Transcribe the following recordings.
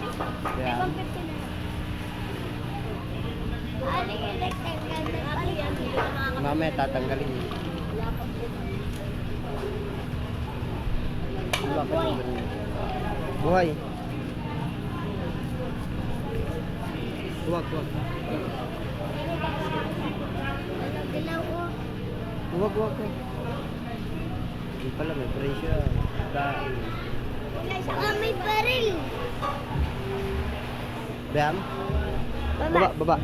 Kaya, 150 na lang. Aling electric ganda pala. mamaya tatanggalin yun. Bakit Buhay. ba rin? Buhay. Huwag. Dilaw ko. Huwag. Hindi pala, may presyo. Dahil. Saka may baril. Bam? Baba. Baba.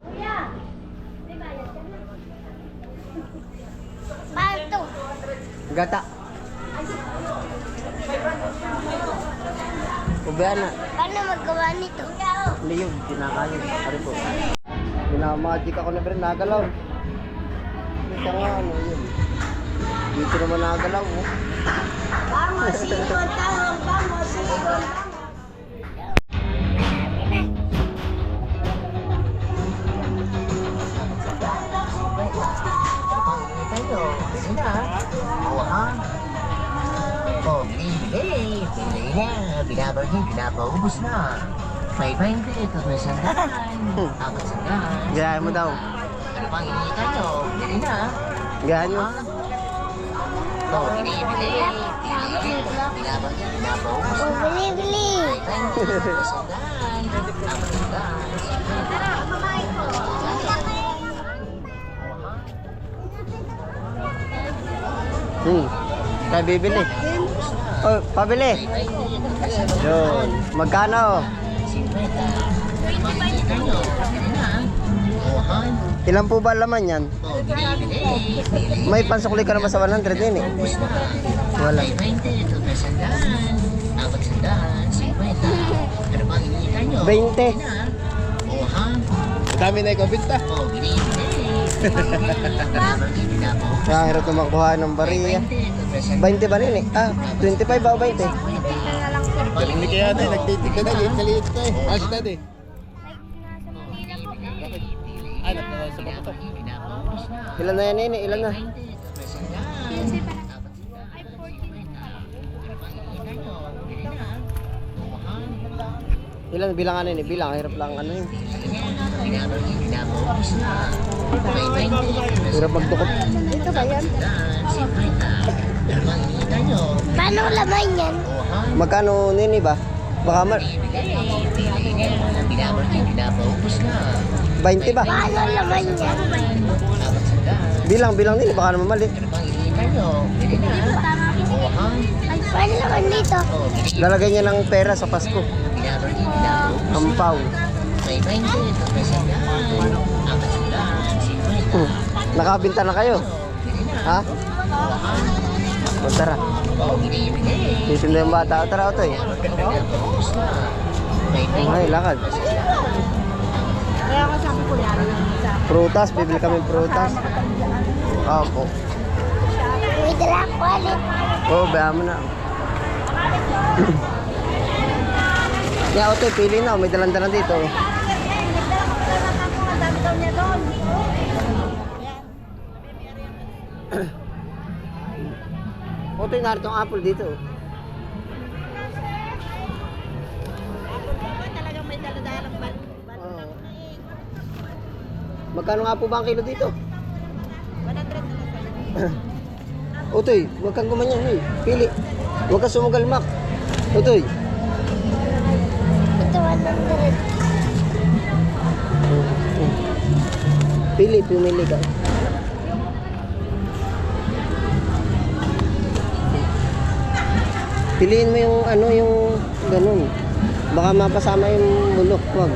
Kuya, may bayad ka na. Palto. Gata. Ubayan na. Paano magawa nito? Hindi yun, kinakain. Ari po. Pinamagic ako na rin, nagalaw. Ito nga, ano yun. Dito naman nagalaw, oh. Pangosipon, pangosipon. Binabarhin, pinapaubos na. May 20, ito may sandaan. Apat sandaan. Gayahin mo daw. Ano pang hinihintay nyo? Bili na. Gayahin mo. Ito, binibili. Binabarhin, pinapaubos Oh, na. bili-bili. May 20, may sandaan. Apat sandaan. Tayo bibili. Oh, pabili. Yun. Magkano? Ilan po ba laman yan? May pansukli ka naman sa 100 din eh. Wala. 20. Dami na ikaw binta. Kaya hirap na makuha ng bariya. 20 ba rin eh? Ah, 25 ba o 20? Galing ni kaya natin, nagtitig ka na, liit ka eh. Ayos na din. Ay, sa bako to. Ilan na yan eh? Ilan na? Ilan bilangan na yun eh? Bilang, hirap lang ano yun. Hirap magdukot. Ito ba yan? Paano laman yan? Magkano nini ba? Baka 20 ba? Paano laman yan? Bilang nini, baka naman mali. Paano laman dito? Lalagay niya ng pera sa Pasko. Ampaw. Nakabinta na kayo? Ha? O, tara. Titinda yung bata. O, tara, Otoy. Ay, lakad. Prutas, bibili kami prutas. Opo. May dala ko ulit. Oo, bayan mo na. Yeah, oto, pili na. May dalan-dalan dito. Oto, narito ang apple dito. Oo. Magkano nga po ba ang kilo dito? 100. Utoy, huwag kang gumanyan, eh. Pili. Huwag kang sumugalmak. Utoy. Ito 100. Pumili ka. Piliin mo yung ano, yung ganun. Baka mapasama yung bulok. Huwag.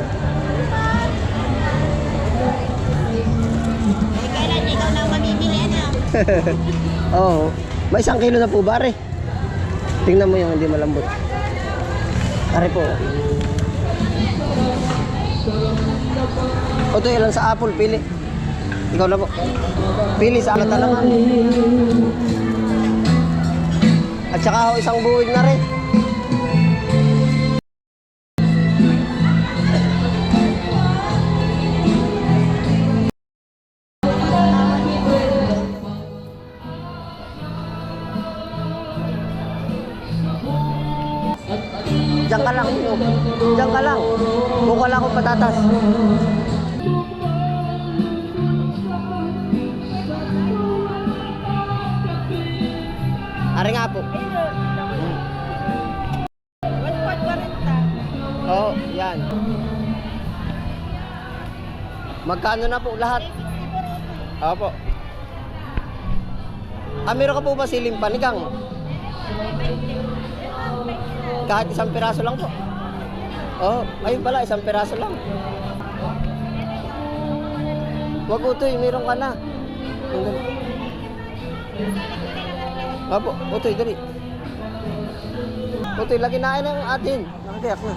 Kailan ikaw na mamimili ano? Oo. May 1 kilo na po ba, Are? Tingnan mo yung hindi malambot. Are po. O, ito lang sa apple. Pili. Ikaw na po. Pili sa alata lang. At saka ho, isang buwig na rin. Diyan ka lang. Diyan ka lang. Buka lang akong patatas. Ari nga po. Oo, yan. Magkano na po lahat? Opo. Meron ka po ba siling panigang? Kahit 1 piraso lang po. Oh, ayun pala, 1 piraso lang. Wag utoy, meron ka na. Opo, utoy, dali. Utoy, lagi na ng atin. Nakagayak na.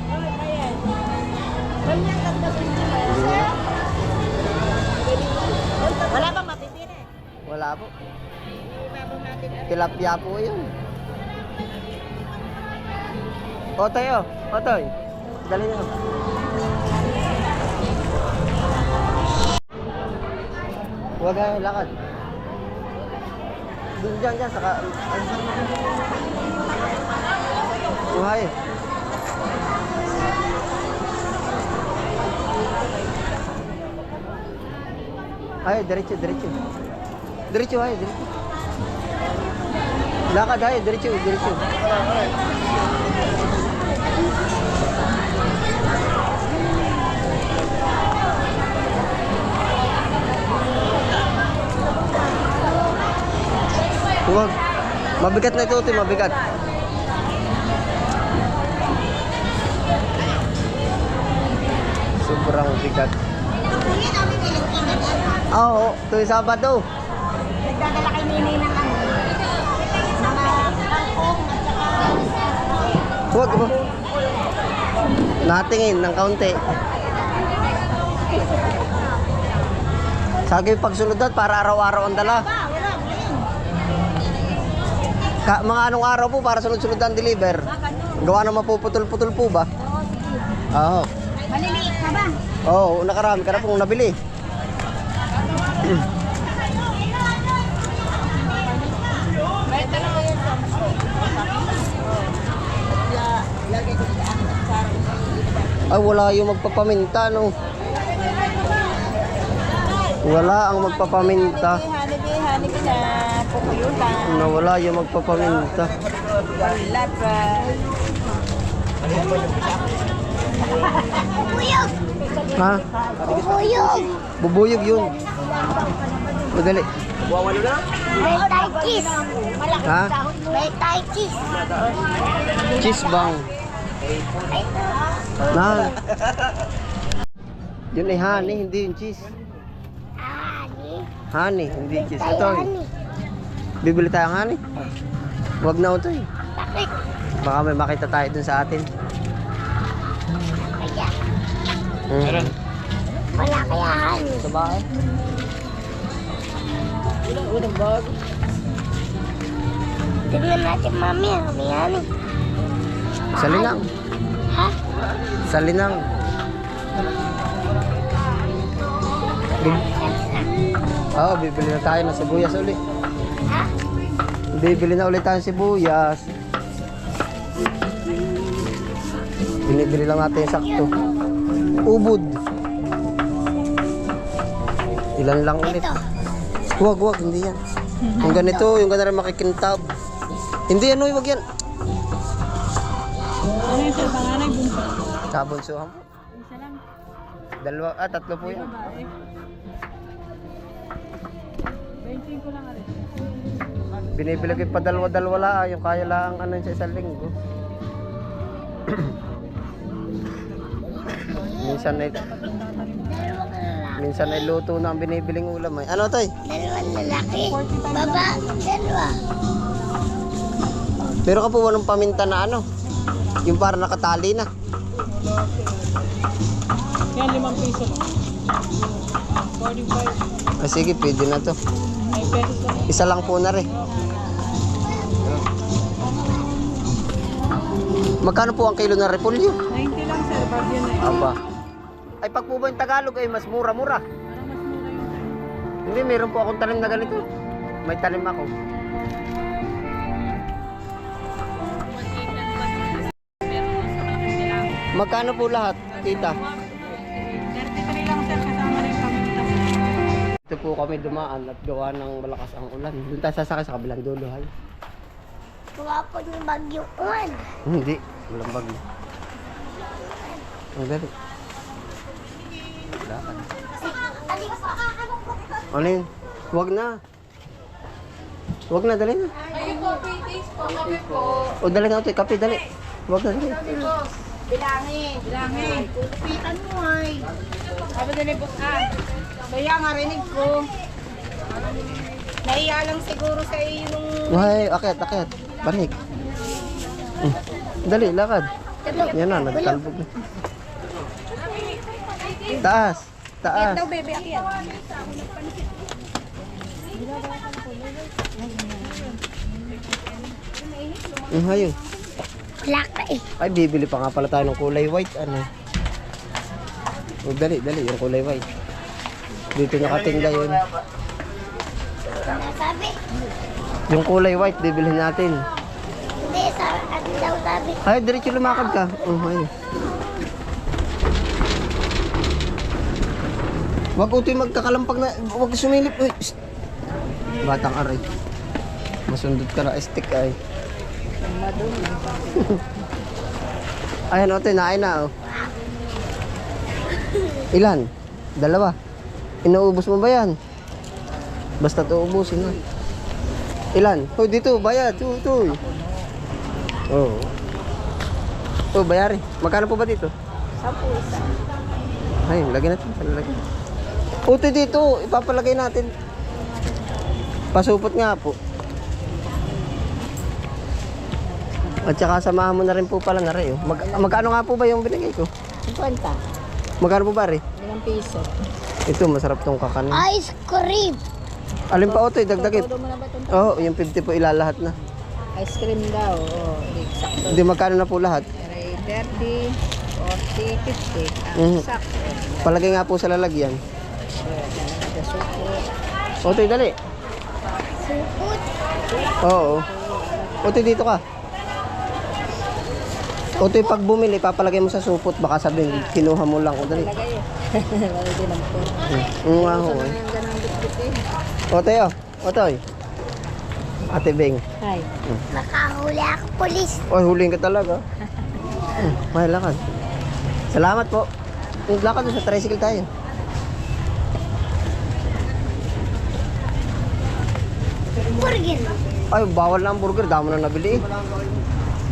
Wala bang matitira? Wala po. Tilapia po yun. Otoy, oh. Otoy. Dali na. Huwag nga lakad. Diyan, saka... Buhay. Ay, diretso. Diretso, ay, diretso. Lakad, ay, diretso. Huwag. Mabigat na ito, mabigat. Sobrang bigat. Oo, tuwing Sabado. Nagdadala kay Nini ng ano? Mga kangkong at saka... Huwag mo. Natingin ng kaunti. Sagay pagsunod para araw-araw ang dala. Mga anong araw po para sunod-sunod ang deliver? Gawa na mapuputol-putol po ba? Oo. Maliliit na ba? Oo, nakarami ka na pong nabili. Ay, wala yung magpapaminta, no? Wala ang magpapaminta. Hanipin na pupuyutan. Nawala yung magpapaminta. Wala pa. Bubuyog! Ha? Bubuyog! Bubuyog yun. Madali. May Thai cheese. Ha? May Thai cheese. Cheese bang. Na. Yun ay honey, hindi yung cheese. Ani. Honey, hindi cheese. Tay Ito. ani. Bibili tayo ng honey. Huwag na ito eh. Bakit? Baka may makita tayo dun sa atin. Kaya. Mm. Wala kayahan. Sa bahay. Unang bago. Tignan natin mami. Yan. Sa linang. Ha? Sa linang. Oo, bibili na tayo ng sibuyas uli. Ha? Bibili na ulit tayo ng sibuyas. Binibili lang natin yung sakto. Ubod. Ilan lang ulit. Ito. Huwag, hindi yan. Yung ganito, yung ganito rin makikintab. Hindi yan, huwag yan. Ano yung sir, panganay, bunso? Sabonsuhan po. Isa lang. Dalawa, tatlo po yan. Babae. 25 ko lang rin. Binibili ko pa dalawa-dalawa lang. Yung kaya lang ano sa isang linggo. Minsan ay luto na ang binibiling ulam. Ay. Ano to? Dalawang lalaki. Baba. Dalawa. Pero ka po walang paminta na ano? Yung para nakatali na. Yan, 5 piso. 45. Ah, sige, pwede na to. 5 pesos lang. Isa lang po na rin. Magkano po ang kilo ng repolyo? 90 lang sir, bagyo na yun. Aba. Ay pag po ba yung Tagalog ay mas mura-mura? Parang mas mura yun sir. Hindi, meron po akong tanim na ganito. May tanim ako. Magkano po lahat, tita? 33 lang sir, kasama na yung paminta. Ito po kami dumaan at gawa ng malakas ang ulan. Doon tayo sasakay sa kabilang dulo, hay. Kuwapon yung bagyo uwan. Hindi, walang bagyo. Ang dali. Lakad. Ano yun? Huwag na. Huwag na, dali na. O, dali na ito, kape, dali. Huwag na, dali. Bilangin. Pitan mo ay. Sabi din ni boss kaya nga rinig ko. Naiya lang siguro sa iyo nung... Ay, akit. Panik. Dali, lakad. Yan na, nagkalbog na. Taas. Daw bebe, akyat. Hayun. Wala ka eh. Ay, bibili pa nga pala tayo ng kulay white. Ano? O, dali, yung kulay white. Dito nakatinda yun. Sabi. Yung kulay white, bibili natin. Hindi, ano daw sabi. Ay, diretso lumakad ka. Ayun. Wag utoy magkakalampag na, wag sumilip. Uy, shh. Batang aray. Masundot ka na stick ay. Ayan otoy, naay na oh. Ilan? Dalawa. Inuubos mo ba yan? Basta uubusin na. Ilan? Hoy, dito, bayad. Ito. Oo. Oh, bayari. Magkano po ba dito? 10 isa. Ay, lagyan natin. Lagyan. Utoy dito, ipapalagay natin. Pasupot nga po. At saka samahan mo na rin po pala na rin. Oh. Magkano nga po ba yung binigay ko? 50. Magkano po ba rin? 5 piso. Ito, masarap tong kakanin. Ice cream. Alin pa Utoy, dagdagit. Todo mo na ba itong Oo, yung 50 po ilalahat na. ice cream daw? Oo, sakto. Hindi, magkano na po lahat? 30, 40, 50. Mhm. Sakto. Palagay nga po sa lalagyan. Utoy, dali. Supot. Oo. Utoy, dito ka. Utoy, pag bumili, papalagay mo sa supot. Baka sabihin, kinuha mo lang. O, dali. Lagay eh. Wala din ang po. Nga ho eh. Yung ganang bitbit eh. Otoy, Otoy. Ate Beng. Hi. Makahuli ako, polis. Oy, huling ka talaga. May lakad. Salamat po. Lakad doon sa tricycle tayo. Burger. Ay, bawal na ang burger. Damo na nabili eh.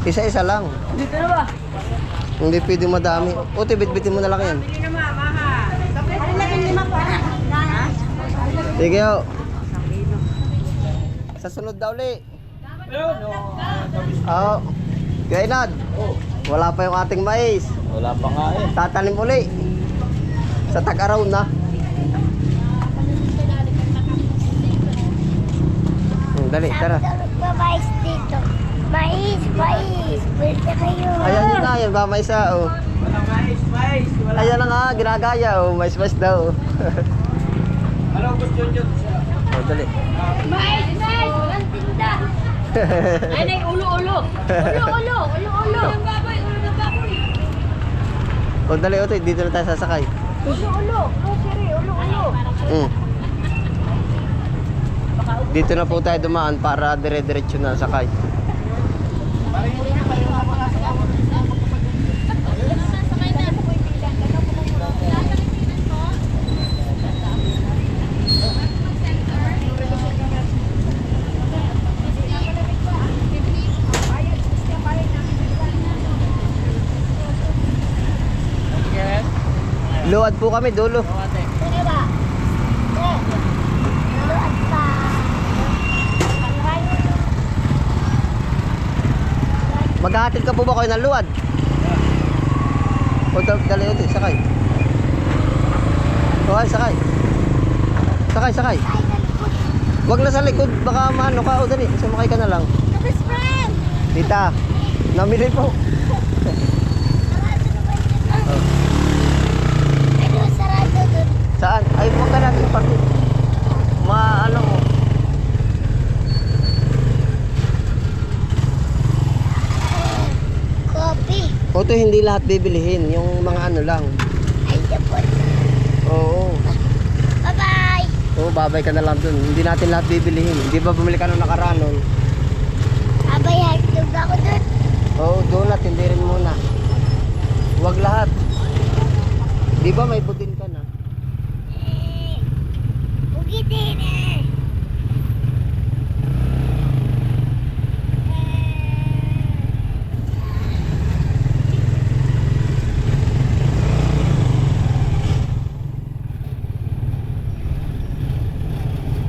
Isa-isa lang. Dito na ba? Hindi pwedeng madami. Otoy, bitbitin mo na lang yan. Bili na mama ha. Ano na yung 5 pa? Sige ho. Sa sunod daw ulit. Oo. Kaya Inad. Wala pa yung ating mais. Wala pa nga eh. Tatanim uli. Sa tag-araw na. Dali, tara. Sabi daw nagmamais dito. Mais, mais. Pwede kayo. Ayan yun na, yan ba may isa, oh. Ayan na nga, ginagaya, oh. Mais daw. Oh, dali. Mais! Walang tinda! Ay, nay, ulo! Ulo! Yung baboy, ulo ng baboy! Oh, dali, Otoy, dito na tayo sasakay. Ulo! Grocery, ulo! Mm. Dito na po tayo dumaan para dire-diretso na sakay. Luwad po kami, dulo. Sige ba? Luat pa. Maghahatid ka po ba kayo ng luwad? O, dali, Otoy, sakay. O, ay, sakay. Sakay. Wag na sa likod, baka maano ka. O, dali, sumakay ka na lang. Best friend! Tita, namili po. Sarado naman yun. Ano, sarado dun? Saan? Ay, huwag ka natin pati. Ano mo? Coffee. Oto, hindi lahat bibilihin. Yung mga ano lang. Ay, dapot. Oo. Bye-bye! Oo, babay ka na lang dun. Hindi natin lahat bibilihin. Hindi ba bumili ka nung nakaraan nun? Abay, hagtog ako dun. Oo, donut. Hindi rin muna. Huwag lahat. Di ba may budin ka na? Ugitin eh.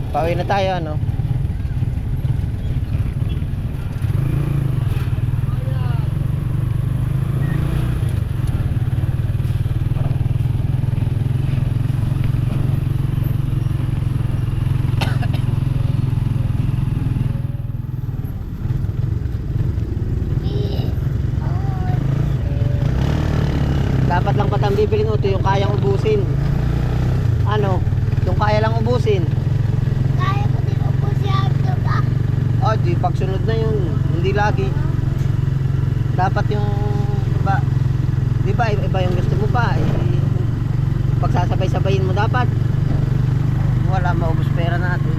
Pauwi na tayo, ano? Dapat lang patang bibilin Oto yung kayang ubusin. Ano? Yung kaya lang ubusin. Kaya ko din po si hagtog ah. Oh, di pagsunod na yun. Hindi lagi. Dapat yung iba. Di ba iba yung gusto mo pa. Pagsasabay-sabayin mo dapat. Wala, maubos pera natin.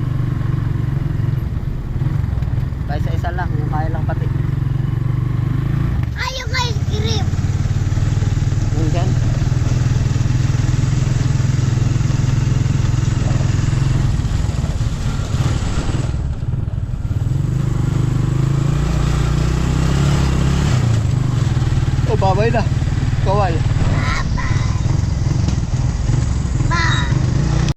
Kaya sa isa lang, yung kaya lang pati. Ayaw ka ice cream. Yun dyan. Oh, babay na. Kaway.